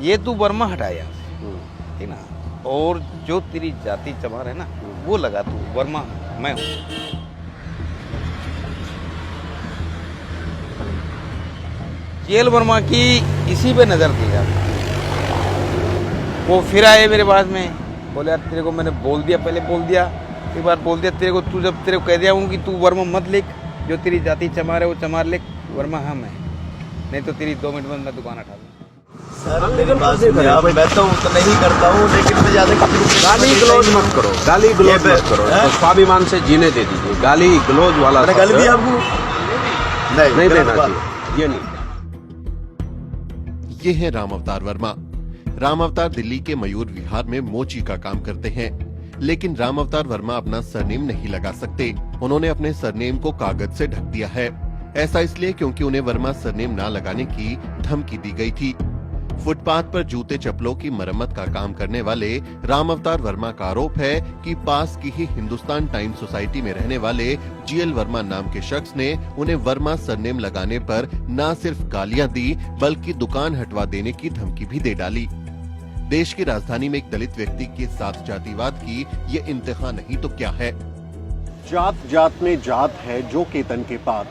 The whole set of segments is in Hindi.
ये तू वर्मा हटा यहाँ से, ठीक ना। और जो तेरी जाति चमार है ना वो लगा तू, वर्मा मैं हूँ। जीएल वर्मा की इसी पे नजर थी यार। वो फिर आए मेरे पास में, बोले यार तेरे को मैंने बोल दिया, पहले बोल दिया, एक बार बोल दिया तेरे को, तू जब तेरे को कह दिया हूँ कि तू वर्मा मत लिख, जो तेरी जाति चमार है वो चमार लिख, वर्मा हम है, नहीं तो तेरी 2 मिनट में मैं दुकान हटा दूँ। सर लेकिन मैं तो नहीं करता हूँ, लेकिन मैं ज्यादा गाली गलौज मत करो, गाली गलौज मत करो, तो स्वाभिमान से जीने दे दीजिए। गाली गलौज वाला गाली दी आपको नहीं देना चाहिए, ये नहीं। ये है राम अवतार वर्मा। राम अवतार दिल्ली के मयूर विहार में मोची का काम करते हैं, लेकिन राम अवतार वर्मा अपना सरनेम नहीं लगा सकते। उन्होंने अपने सरनेम को कागज से ढक दिया है। ऐसा इसलिए क्योंकि उन्हें वर्मा सरनेम ना लगाने की धमकी दी गई थी। फुटपाथ पर जूते चप्पलों की मरम्मत का काम करने वाले राम अवतार वर्मा का आरोप है कि पास की ही हिंदुस्तान टाइम्स सोसाइटी में रहने वाले जीएल वर्मा नाम के शख्स ने उन्हें वर्मा सरनेम लगाने पर न सिर्फ गालियां दी, बल्कि दुकान हटवा देने की धमकी भी दे डाली। देश की राजधानी में एक दलित व्यक्ति के साथ जातिवाद की ये इंतहा नहीं तो क्या है। जात जात में जात है जो केतन के पात,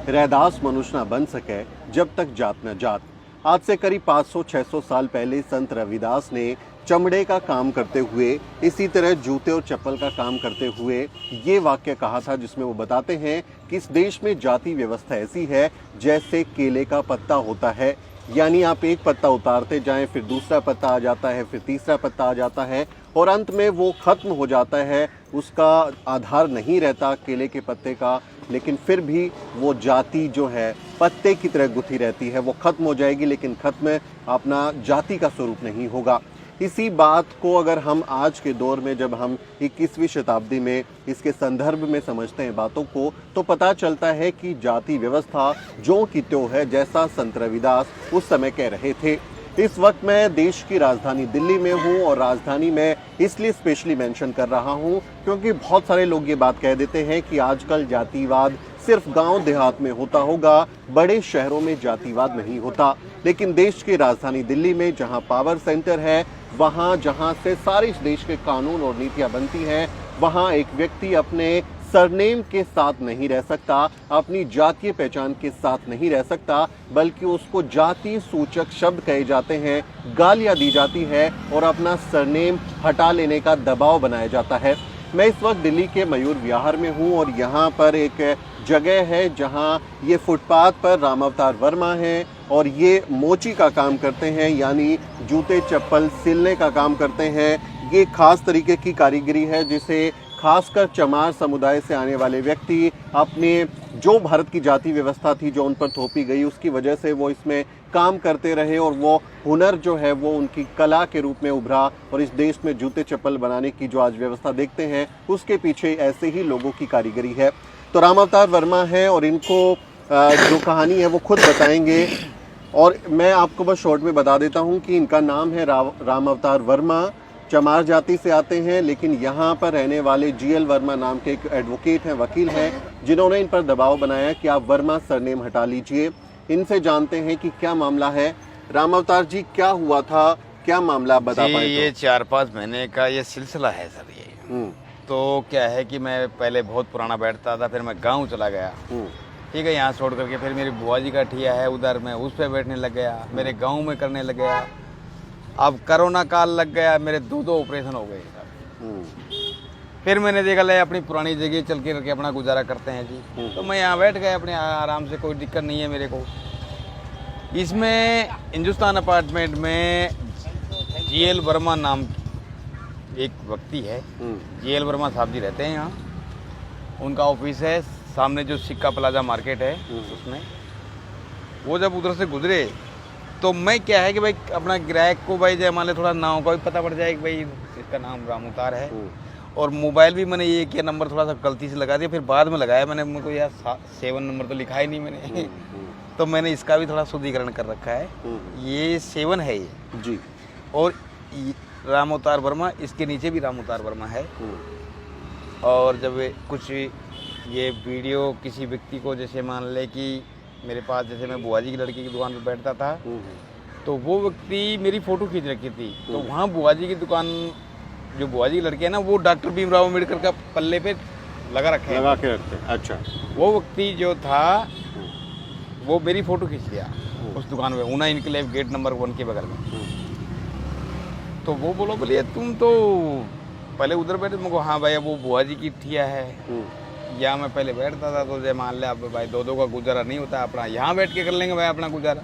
रैदास मनुष्य न बन सके जब तक जात न जात। आज से करीब 500-600 साल पहले संत रविदास ने चमड़े का काम करते हुए, इसी तरह जूते और चप्पल का काम करते हुए ये वाक्य कहा था, जिसमें वो बताते हैं कि इस देश में जाति व्यवस्था ऐसी है जैसे केले का पत्ता होता है, यानी आप एक पत्ता उतारते जाएं, फिर दूसरा पत्ता आ जाता है, फिर तीसरा पत्ता आ जाता है और अंत में वो खत्म हो जाता है। उसका आधार नहीं रहता केले के पत्ते का, लेकिन फिर भी वो जाति जो है पत्ते की तरह गुथी रहती है। वो खत्म हो जाएगी लेकिन खत्म अपना जाति का स्वरूप नहीं होगा। इसी बात को अगर हम आज के दौर में, जब हम 21वीं शताब्दी में इसके संदर्भ में समझते हैं बातों को, तो पता चलता है कि जाति व्यवस्था ज्यों की त्यों है, जैसा संत रविदास उस समय कह रहे थे। इस वक्त मैं देश की राजधानी दिल्ली में हूं और राजधानी में इसलिए स्पेशली मेंशन कर रहा हूं क्योंकि बहुत सारे लोग ये बात कह देते हैं कि आजकल जातिवाद सिर्फ गांव देहात में होता होगा, बड़े शहरों में जातिवाद नहीं होता। लेकिन देश की राजधानी दिल्ली में जहां पावर सेंटर है, वहां जहां से सारे इस देश के कानून और नीतियां बनती हैं, वहां एक व्यक्ति अपने सरनेम के साथ नहीं रह सकता, अपनी जातीय पहचान के साथ नहीं रह सकता, बल्कि उसको जाति सूचक शब्द कहे जाते हैं, गालियां दी जाती है और अपना सरनेम हटा लेने का दबाव बनाया जाता है। मैं इस वक्त दिल्ली के मयूर विहार में हूं और यहाँ पर एक जगह है जहाँ ये फुटपाथ पर राम अवतार वर्मा हैं और ये मोची का काम करते हैं, यानी जूते चप्पल सिलने का काम करते हैं। ये खास तरीके की कारीगरी है जिसे खासकर चमार समुदाय से आने वाले व्यक्ति अपने जो भारत की जाति व्यवस्था थी जो उन पर थोपी गई, उसकी वजह से वो इसमें काम करते रहे और वो हुनर जो है वो उनकी कला के रूप में उभरा और इस देश में जूते चप्पल बनाने की जो आज व्यवस्था देखते हैं उसके पीछे ऐसे ही लोगों की कारीगरी है। तो राम अवतार वर्मा है और इनको जो कहानी है वो खुद बताएंगे और मैं आपको बस शॉर्ट में बता देता हूँ कि इनका नाम है राम अवतार वर्मा। चमार जाति से आते हैं, लेकिन यहाँ पर रहने वाले जीएल वर्मा नाम के एक एडवोकेट हैं, वकील हैं, जिन्होंने इन पर दबाव बनाया कि आप वर्मा सरनेम हटा लीजिए। इनसे जानते हैं कि क्या मामला है। राम अवतार जी, क्या हुआ था, क्या मामला बता पाए? ये 4-5 महीने का ये सिलसिला है सर। ये तो क्या है कि मैं पहले बहुत पुराना बैठता था, फिर मैं गाँव चला गया, ठीक है, यहाँ छोड़ करके। फिर मेरी बुआ जी का ठिया है उधर, मैं उस पर बैठने लग गया, मेरे गाँव में करने लग गया। अब कोरोना काल लग गया, मेरे 2 ऑपरेशन हो गए सर। फिर मैंने देखा ले अपनी पुरानी जगह चल के करके अपना गुजारा करते हैं जी। तो मैं यहाँ बैठ गया अपने आराम से, कोई दिक्कत नहीं है मेरे को। इसमें हिंदुस्तान अपार्टमेंट में जीएल वर्मा नाम एक व्यक्ति है, जीएल वर्मा साहब जी रहते हैं यहाँ। उनका ऑफिस है सामने जो सिक्का प्लाजा मार्केट है उसमें। वो जब उधर से गुजरे तो मैं क्या है कि भाई अपना ग्राहक को भाई जय मान ले थोड़ा नाम का भी पता पड़ जाए कि भाई इसका नाम राम अवतार है। और मोबाइल भी मैंने ये किया, नंबर थोड़ा सा गलती से लगा दिया, फिर बाद में लगाया मैंने, मुझको यार 7 नंबर तो लिखा ही नहीं मैंने तो मैंने इसका भी थोड़ा शुद्धिकरण कर रखा है। ये 7 है ये जी। और राम अवतार वर्मा, इसके नीचे भी राम अवतार वर्मा है। और जब कुछ ये वीडियो किसी व्यक्ति को, जैसे मान ले कि मेरे पास, जैसे मैं बुआ जी की लड़की की दुकान पर बैठता था, तो वो व्यक्ति मेरी फोटो खींच रखी थी। तो वहाँ बुआ जी की दुकान, जो बुआ जी की लड़की है ना, वो डॉक्टर भीमराव अम्बेडकर का पल्ले पे लगा रखे लगा के रखते। अच्छा। वो व्यक्ति जो था वो मेरी फोटो खींच लिया उस दुकान में, ऊना इनकलेव गेट नंबर 1 के बगल में। तो वो बोले तुम तो पहले उधर बैठे। मुझको हाँ भैया वो बुआ जी की ठिया है, यहाँ मैं पहले बैठता था। तो जय मान ले अब भाई 2-2 का गुजारा नहीं होता, अपना यहाँ बैठ के कर लेंगे भाई अपना गुजारा।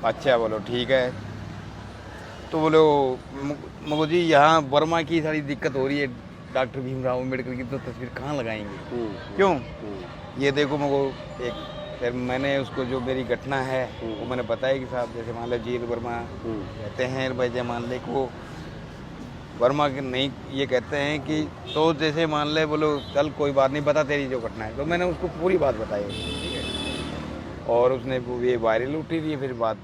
अच्छा बोलो ठीक है। तो बोलो मुझको जी यहाँ वर्मा की सारी दिक्कत हो रही है, डॉक्टर भीमराव अम्बेडकर की तो तस्वीर कहाँ लगाएंगे, क्यों ये देखो मुझको एक। फिर मैंने उसको जो मेरी घटना है वो मैंने बताया कि साहब जैसे मान लो जी वर्मा कहते हैं भाई, जय मान ले को वर्मा के नहीं ये कहते हैं कि तो जैसे मान ले बोलो चल कोई बात नहीं, बता तेरी जो घटना है। तो मैंने उसको पूरी बात बताई, ठीक है। और उसने ये वायरल उठी थी, फिर बात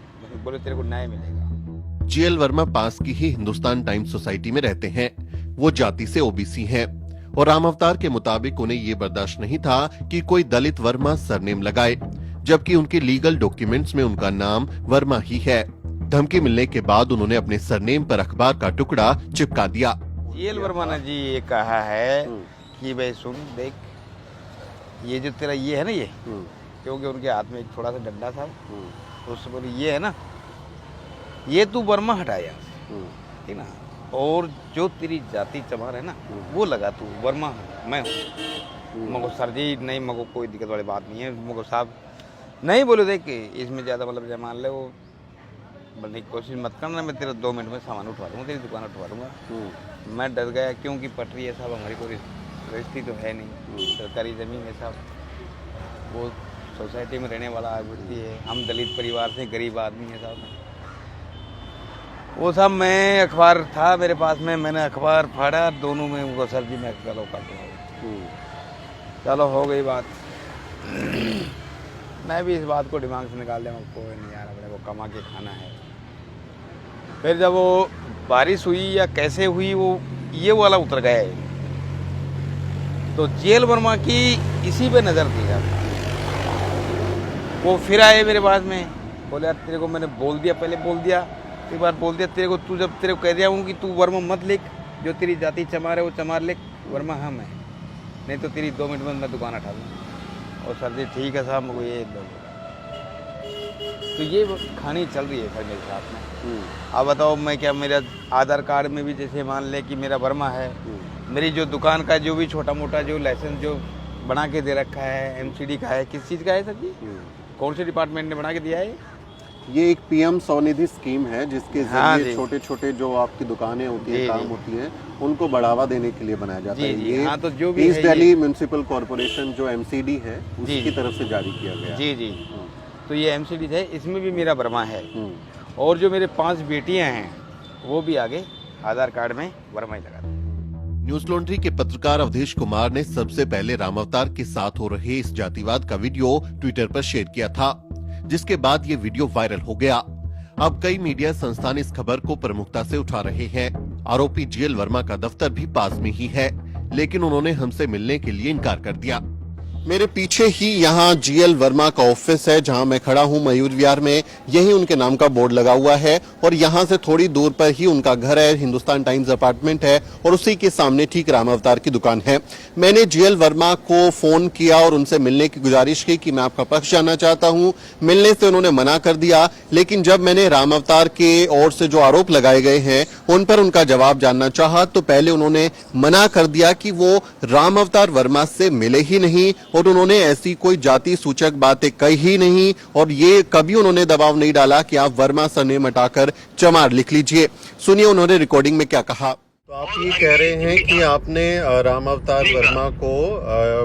बोले तेरे को न्याय मिलेगा। जीएल वर्मा पास की ही हिंदुस्तान टाइम्स सोसाइटी में रहते हैं। वो जाति से ओबीसी हैं और राम अवतार के मुताबिक उन्हें ये बर्दाश्त नहीं था कि कोई दलित वर्मा सरनेम लगाए, जबकि उनके लीगल डॉक्यूमेंट्स में उनका नाम वर्मा ही है। धमकी मिलने के बाद उन्होंने अपने सरनेम पर अखबार का टुकड़ा चिपका दिया। जीएल वर्मा ने जी ये कहा है कि भाई सुन देख, ये जो तेरा ये है ना ये, क्योंकि उनके हाथ में एक थोड़ा सा डंडा था, तो उससे बोले ये है ना, ये तू वर्मा हटाया, ठीक ना, और जो तेरी जाति चमार है ना वो लगा तू वर्मा मैं हूँ। मगो सर जी नहीं, मगो कोई दिक्कत वाली बात नहीं है। मगो साहब नहीं बोले देख इसमें ज़्यादा मतलब जय मान ले वो बनने की कोशिश मत करना, मैं तेरा 2 मिनट में सामान उठवा दूँगा, तेरी दुकान उठवा दूँगा। मैं डर गया क्योंकि पटरी है साहब, हमारी कोई रजिस्ट्री तो है नहीं, सरकारी ज़मीन है साहब, वो सोसाइटी में रहने वाला व्यक्ति है, हम दलित परिवार से गरीब आदमी है साहब। वो साहब मैं अखबार था मेरे पास में, मैंने अखबार फाड़ा, दोनों में उनको सर जी मैं चलो कर दूँगा। चलो हो गई बात। मैं भी इस बात को दिमाग से निकाल दिया, कोई नहीं यार अपने को कमा के खाना है। फिर जब वो बारिश हुई या कैसे हुई वो ये वाला उतर गए, तो जीएल वर्मा की इसी पे नज़र थी यार। वो फिर आए मेरे पास में, बोले यार तेरे को मैंने बोल दिया, पहले बोल दिया, एक बार बोल दिया तेरे को, तू जब तेरे को कह दिया हूँ कि तू वर्मा मत लिख, जो तेरी जाति चमार है वो चमार लिख, वर्मा हम है, नहीं तो तेरी 2 मिनट में मैं दुकान हटा दूँगा। और सर जी ठीक है साहब मुझे ये लो। तो ये कहानी चल रही है सर मेरे साथ में। अब बताओ मैं क्या, मेरा आधार कार्ड में भी जैसे मान ले कि मेरा वर्मा है, मेरी जो दुकान का जो भी छोटा मोटा जो लाइसेंस जो बना के दे रखा है एमसीडी का है, किस चीज़ का है सर जी, कौन से डिपार्टमेंट ने बना के दिया है? ये एक पीएम स्वनिधि स्कीम है जिसके हाँ जरिए छोटे छोटे जो आपकी दुकानें होती है, काम होती हैं, उनको बढ़ावा देने के लिए बनाया जाता है। ये हाँ, तो जो भी ईस्ट दिल्ली म्युनिसिपल कॉर्पोरेशन जो एमसीडी है उसकी तरफ से जारी किया गया। जी जी, तो ये एमसीडी है, इसमें भी मेरा वर्मा है। और जो मेरे 5 बेटियां हैं वो भी आगे आधार कार्ड में वर्मा ही लगा दी। न्यूज लॉन्ड्री के पत्रकार अवधेश कुमार ने सबसे पहले राम अवतार के साथ हो रहे इस जातिवाद का वीडियो ट्विटर पर शेयर किया था, जिसके बाद ये वीडियो वायरल हो गया। अब कई मीडिया संस्थान इस खबर को प्रमुखता से उठा रहे हैं। आरोपी जीएल वर्मा का दफ्तर भी पास में ही है, लेकिन उन्होंने हमसे मिलने के लिए इनकार कर दिया। मेरे पीछे ही यहाँ जीएल वर्मा का ऑफिस है जहाँ मैं खड़ा हूँ मयूर विहार में। यही उनके नाम का बोर्ड लगा हुआ है और यहाँ से थोड़ी दूर पर ही उनका घर है, हिंदुस्तान टाइम्स अपार्टमेंट है और उसी के सामने ठीक राम अवतार की दुकान है। मैंने जीएल वर्मा को फोन किया और उनसे मिलने की गुजारिश की कि मैं आपका पक्ष जानना चाहता हूँ। मिलने से उन्होंने मना कर दिया, लेकिन जब मैंने राम अवतार के ओर से जो आरोप लगाए गए हैं उन पर उनका जवाब जानना चाहा तो पहले उन्होंने मना कर दिया कि वो राम अवतार वर्मा से मिले ही नहीं और उन्होंने ऐसी कोई जाति सूचक बातें कही ही नहीं और ये कभी उन्होंने दबाव नहीं डाला कि आप वर्मा सरनेम हटाकर चमार लिख लीजिए। सुनिए उन्होंने रिकॉर्डिंग में क्या कहा। तो आप ये कह रहे हैं कि आपने राम अवतार वर्मा को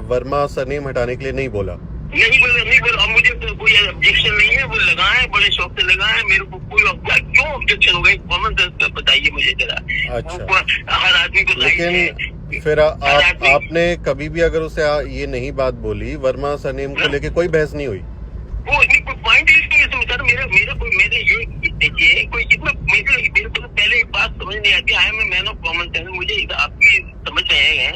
वर्मा सरनेम हटाने के लिए नहीं बोला? नहीं बोला। अब मुझे तो कोई ऑब्जेक्शन नहीं है, वो लगाए बड़े शौक से लगाए, मेरे को कोई क्यों ऑब्जेक्शन हो गई, कॉमन सेंस का बताइए मुझे जरा। अच्छा, हर आदमी को लेकिन फिर आपने कभी भी अगर उसे ये नहीं बात बोली वर्मा सरनेम को लेके कोई बहस नहीं हुई? वो नहीं, कोई पॉइंट नहीं है सर। मेरे ये देखिए कोई इतना मेरे को तो पहले एक बात समझ नहीं आती है, मैं मैन ऑफ कॉमन सेंस, मुझे आपकी समझ रहे हैं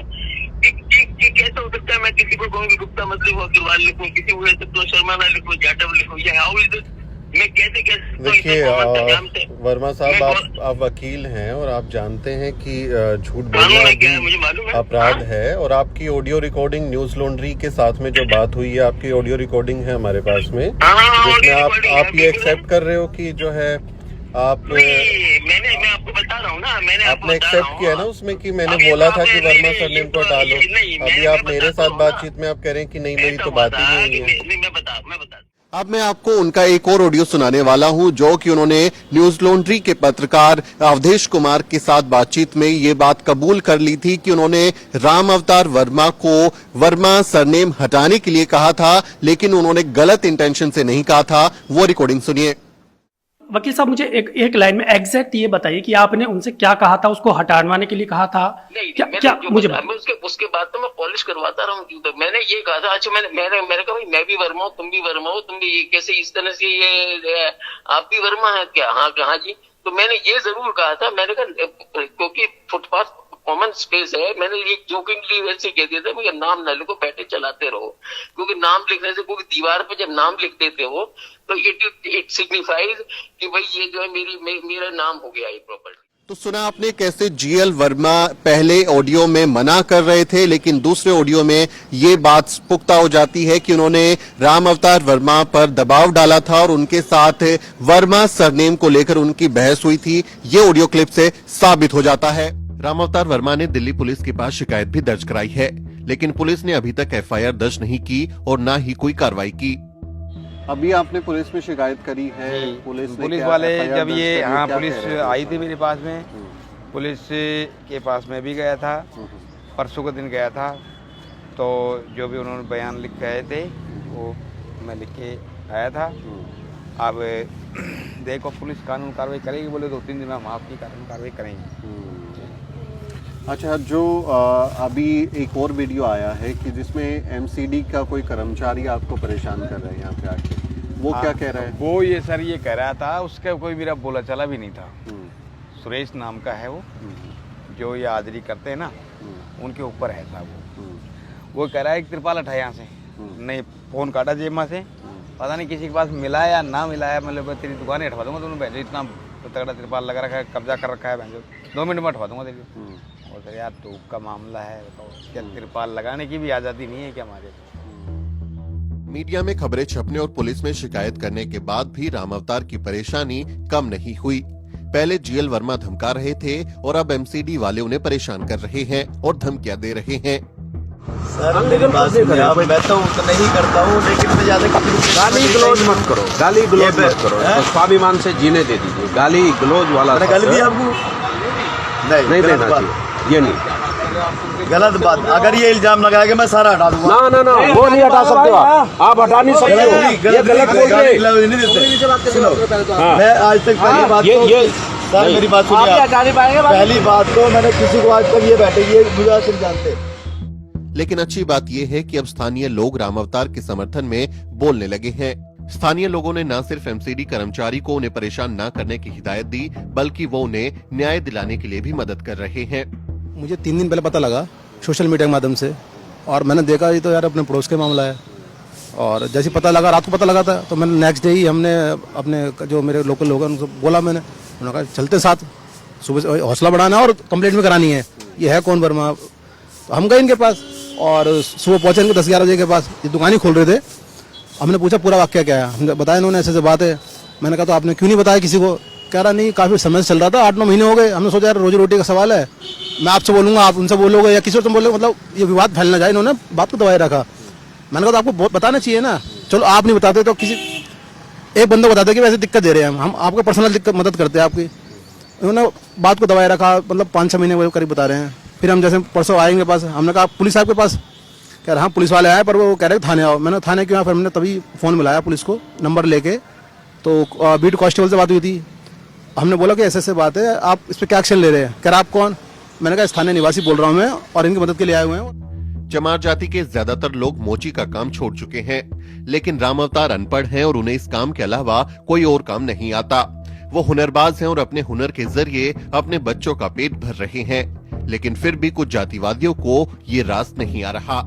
कि कैसे हो सकता है मैं किसी को कहूँ कि गुप्ता मत लिखो, अग्रवाल लिखूं, किसी को तो शर्मा ना लिखो, जाटव लिखो, या हाउ इज इट? मैं कैसे कैसे देखिए तो वर्मा साहब, मैं आप वकील हैं और आप जानते हैं कि झूठ कानून बोलना है क्या है, मुझे भी मालूम है। अपराध हाँ? है। और आपकी ऑडियो रिकॉर्डिंग न्यूज लॉन्ड्री के साथ में जो बात हुई है, आपकी ऑडियो रिकॉर्डिंग है हमारे पास में, हाँ, जिसमें audio आप recording है, ये बिल्कुल। एक्सेप्ट कर रहे हो कि जो है आप नहीं, मैं आपको बता रहा हूँ ना, मैंने आपको आपने बता रहा एक्सेप्ट किया है ना हूँ। उसमें कि मैंने अब ये बोला तो था कि आपने- वर्मा नहीं, सरनेम ये को तो- हटा लो। नहीं, अभी मैं आप मेरे बताता साथ हूँ ना। बातचीत में आप कह रहे हैं कि नहीं, मेरी ऐसा तो हुआ बात ही था नहीं कि हुई है। नहीं, मैं बता अब मैं आपको उनका एक और ऑडियो सुनाने वाला हूं, जो कि उन्होंने न्यूज लॉन्ड्री के पत्रकार अवधेश कुमार के साथ बातचीत में ये बात कबूल कर ली थी कि उन्होंने राम अवतार वर्मा को वर्मा सरनेम हटाने के लिए कहा था, लेकिन उन्होंने गलत इंटेंशन से नहीं कहा था। वो रिकॉर्डिंग सुनिए। वकील साहब, मुझे एक लाइन में एग्जैक्ट ये बताइए कि आपने उनसे क्या कहा था, उसको हटाने के लिए कहा था? नहीं, क्या मैंने क्या जो मुझे बताया, मैं उसके बाद तो मैं पॉलिश करवाता रहा हूँ। तो मैंने ये कहा था, अच्छा मैंने कहा भाई मैं भी वर्मा हूँ, तुम भी वर्मा हो, तुम भी ये कैसे इस तरह से ये आप भी वर्मा है क्या? हाँ कहा जी। तो मैंने ये जरूर कहा था, मैंने कहा क्योंकि फुटपाथ कॉमन स्पेस है, मैंने ये जोकिंगली वैसे कह दिया था भैया नाम ना लिखो, बैठे चलाते रहो, क्योंकि नाम लिखने से कोई दीवार पे जब नाम लिख देते हो तो इट सिग्निफाइज कि भाई ये जो है मेरा नाम हो गया ये प्रॉपर्टी। तो सुना आपने कैसे जीएल वर्मा पहले ऑडियो में मना कर रहे थे, लेकिन दूसरे ऑडियो में ये बात पुख्ता हो जाती है कि उन्होंने राम अवतार वर्मा पर दबाव डाला था और उनके साथ वर्मा सरनेम को लेकर उनकी बहस हुई थी। ये ऑडियो क्लिप से साबित हो जाता है। राम अवतार वर्मा ने दिल्ली पुलिस के पास शिकायत भी दर्ज कराई है, लेकिन पुलिस ने अभी तक एफआईआर दर्ज नहीं की और न ही कोई कार्रवाई की। अभी आपने पुलिस में शिकायत करी है? पुलिस वाले जब ये हाँ पुलिस आई थी मेरे पास में, पुलिस के पास में भी गया था, परसों के दिन गया था। तो जो भी उन्होंने बयान लिख के आए थे वो मैं लिख के आया था। अब देखो पुलिस कानून कार्रवाई करेगी, बोले 2-3 दिन में हम आपकी कानून कार्रवाई करेंगे। अच्छा, जो अभी एक और वीडियो आया है कि जिसमें एमसीडी का कोई कर्मचारी आपको परेशान कर रहा है यहाँ पे आके, वो क्या कह रहा है? वो ये सर ये कह रहा था, उसका कोई मेरा बोला चला भी नहीं था। सुरेश नाम का है वो, जो ये हाजिरी करते हैं ना, उनके ऊपर है साहब। वो कह रहा है कि त्रिपाल हटा यहाँ से, नहीं फोन काटा जेब में से, पता नहीं किसी के पास मिला या ना मिलाया, मतलब तेरी दुकानें हटवा दूंगा तुमने भैंसो, इतना तगड़ा त्रिपाल लगा रखा है, कब्जा कर रखा है भैंसो, 2 मिनट में हटवा दूंगा तेरी। और सर यार तो का मामला है, बताओ क्या त्रिपाल लगाने की भी आज़ादी नहीं है क्या हमारे? मीडिया में खबरें छपने और पुलिस में शिकायत करने के बाद भी राम अवतार की परेशानी कम नहीं हुई। पहले जीएल वर्मा धमका रहे थे और अब एमसीडी वाले उन्हें परेशान कर रहे हैं और धमकियां दे रहे हैं। सर मेरी बात सुनिए, आप मैं तो उतना ही करता हूँ, लेकिन मैं ज्यादा गाली गलौज मत करो, गाली गलौज मत करो, तो स्वाभिमान से जीने दे दीजिए। गाली गलौज वाला गल भी आपको नहीं देना चाहिए, ये नहीं गलत बात। अगर ये इल्जाम लगाया कि मैं सारा हटा दूंगा, ना वो नहीं हटा सकते हो आप हटा नहीं सकते हो, ये गलत बोल रहे हैं। मैं आज तक पहली बात सर मेरी बात सुनिए, पहली बात तो मैंने किसी को आज तक ये बैठे ये मुझे सिर्फ जानते। लेकिन अच्छी बात यह है कि अब स्थानीय लोग राम अवतार के समर्थन में बोलने लगे हैं। स्थानीय लोगों ने न सिर्फ एमसीडी कर्मचारी को उन्हें परेशान न करने की हिदायत दी, बल्कि वो उन्हें न्याय दिलाने के लिए भी मदद कर रहे हैं। मुझे 3 दिन पहले पता लगा सोशल मीडिया के माध्यम से, और मैंने देखा ये तो यार अपने पड़ोस का मामला है। और जैसे पता लगा, रात को पता लगा था, तो मैंने नेक्स्ट डे ही हमने अपने जो मेरे लोकल लोग हैं उनको बोला, मैंने उन्होंने कहा चलते साथ, सुबह हौसला बढ़ाना और कंप्लेंट भी करानी है, ये है कौन वर्मा। तो हम गए इनके पास और सुबह पहुंचे इनके 10-11 बजे के पास, ये दुकान ही खोल रहे थे। हमने पूछा पूरा वाक्य क्या है, हमने बताया, इन्होंने ऐसे बात है। मैंने कहा तो आपने क्यों नहीं बताया किसी को? कह रहा नहीं काफ़ी समय से चल रहा था, 8-9 महीने हो गए, हमने सोचा यार रोजी रोटी का सवाल है, मैं आपसे बोलूँगा आप उनसे बोलोगे या किसी और तुम बोलोगे, मतलब ये विवाद फैलना जाए, इन्होंने बात को दबाए रखा। मैंने कहा तो आपको बहुत बताना चाहिए ना, चलो आप नहीं बताते तो किसी एक बंदे को बताते कि वैसे दिक्कत दे रहे हैं हम आपको पर्सनल दिक्कत मदद करते हैं आपकी। इन्होंने बात को दबाए रखा, मतलब 5-6 महीने वो करीब बता रहे हैं। फिर हम जैसे परसों आएंगे पास, हमने कहा पुलिस साहब के पास, कह रहे हाँ पुलिस वाले आए, पर वो कह रहे थाने आओ। मैंने थाने क्यों आया, फिर हमने तभी फ़ोन मिलाया पुलिस को नंबर लेके, तो बीट कांस्टेबल से बात हुई थी। हमने बोला कि ऐसे बात है, आप इस पर क्या एक्शन ले रहे हैं? कह रहा आप कौन? मैंने कहा स्थानीय निवासी बोल रहा हूँ मैं, और इनकी मदद के लिए आए हुए हैं। चमार जाति के ज्यादातर लोग मोची का काम छोड़ चुके हैं, लेकिन राम अवतार अनपढ़ हैं और उन्हें इस काम के अलावा कोई और काम नहीं आता। वो हुनरबाज हैं और अपने हुनर के जरिए अपने बच्चों का पेट भर रहे हैं, लेकिन फिर भी कुछ जातिवादियों को ये रास नहीं आ रहा।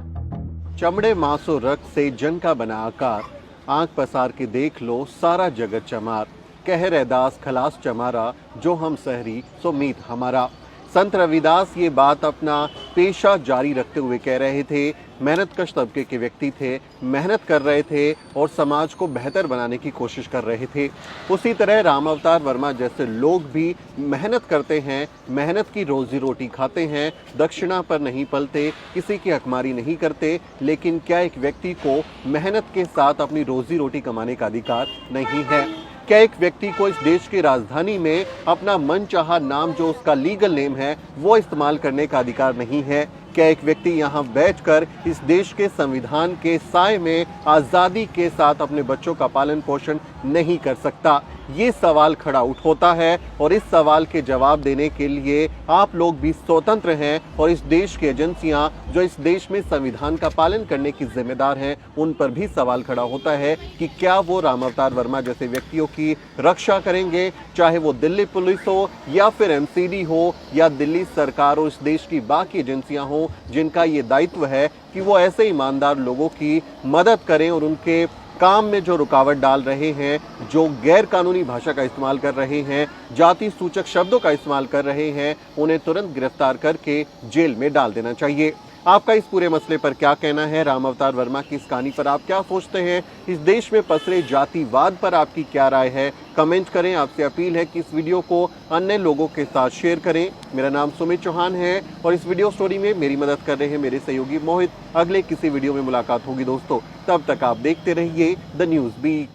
चमड़े मांस और रक्त से जन का बना आकार आंख पसार के देख लो सारा जगत चमार, कह रैदास खलास चमारा, जो हम सहरी सो मीत हमारा। संत रविदास ये बात अपना पेशा जारी रखते हुए कह रहे थे। मेहनतकश तबके के व्यक्ति थे, मेहनत कर रहे थे और समाज को बेहतर बनाने की कोशिश कर रहे थे। उसी तरह राम अवतार वर्मा जैसे लोग भी मेहनत करते हैं, मेहनत की रोजी रोटी खाते हैं, दक्षिणा पर नहीं पलते, किसी की हकमारी नहीं करते। लेकिन क्या एक व्यक्ति को मेहनत के साथ अपनी रोजी रोटी कमाने का अधिकार नहीं है? क्या एक व्यक्ति को इस देश की राजधानी में अपना मनचाहा नाम जो उसका लीगल नेम है वो इस्तेमाल करने का अधिकार नहीं है? क्या एक व्यक्ति यहाँ बैठकर इस देश के संविधान के साए में आज़ादी के साथ अपने बच्चों का पालन पोषण नहीं कर सकता? ये सवाल खड़ा होता है और इस सवाल के जवाब देने के लिए आप लोग भी स्वतंत्र हैं और इस देश की एजेंसियां जो इस देश में संविधान का पालन करने की जिम्मेदार हैं, उन पर भी सवाल खड़ा होता है कि क्या वो राम अवतार वर्मा जैसे व्यक्तियों की रक्षा करेंगे, चाहे वो दिल्ली पुलिस हो या फिर एमसीडी हो या दिल्ली सरकार हो, इस देश की बाकी एजेंसियां हो जिनका ये दायित्व है कि वो ऐसे ईमानदार लोगों की मदद करें और उनके काम में जो रुकावट डाल रहे हैं, जो गैर कानूनी भाषा का इस्तेमाल कर रहे हैं, जाति सूचक शब्दों का इस्तेमाल कर रहे हैं, उन्हें तुरंत गिरफ्तार करके जेल में डाल देना चाहिए। आपका इस पूरे मसले पर क्या कहना है? राम अवतार वर्मा की इस कहानी पर आप क्या सोचते हैं? इस देश में पसरे जातिवाद पर आपकी क्या राय है? कमेंट करें। आपसे अपील है कि इस वीडियो को अन्य लोगों के साथ शेयर करें। मेरा नाम सुमित चौहान है और इस वीडियो स्टोरी में मेरी मदद कर रहे हैं मेरे सहयोगी मोहित। अगले किसी वीडियो में मुलाकात होगी दोस्तों, तब तक आप देखते रहिए द न्यूज़ बीट।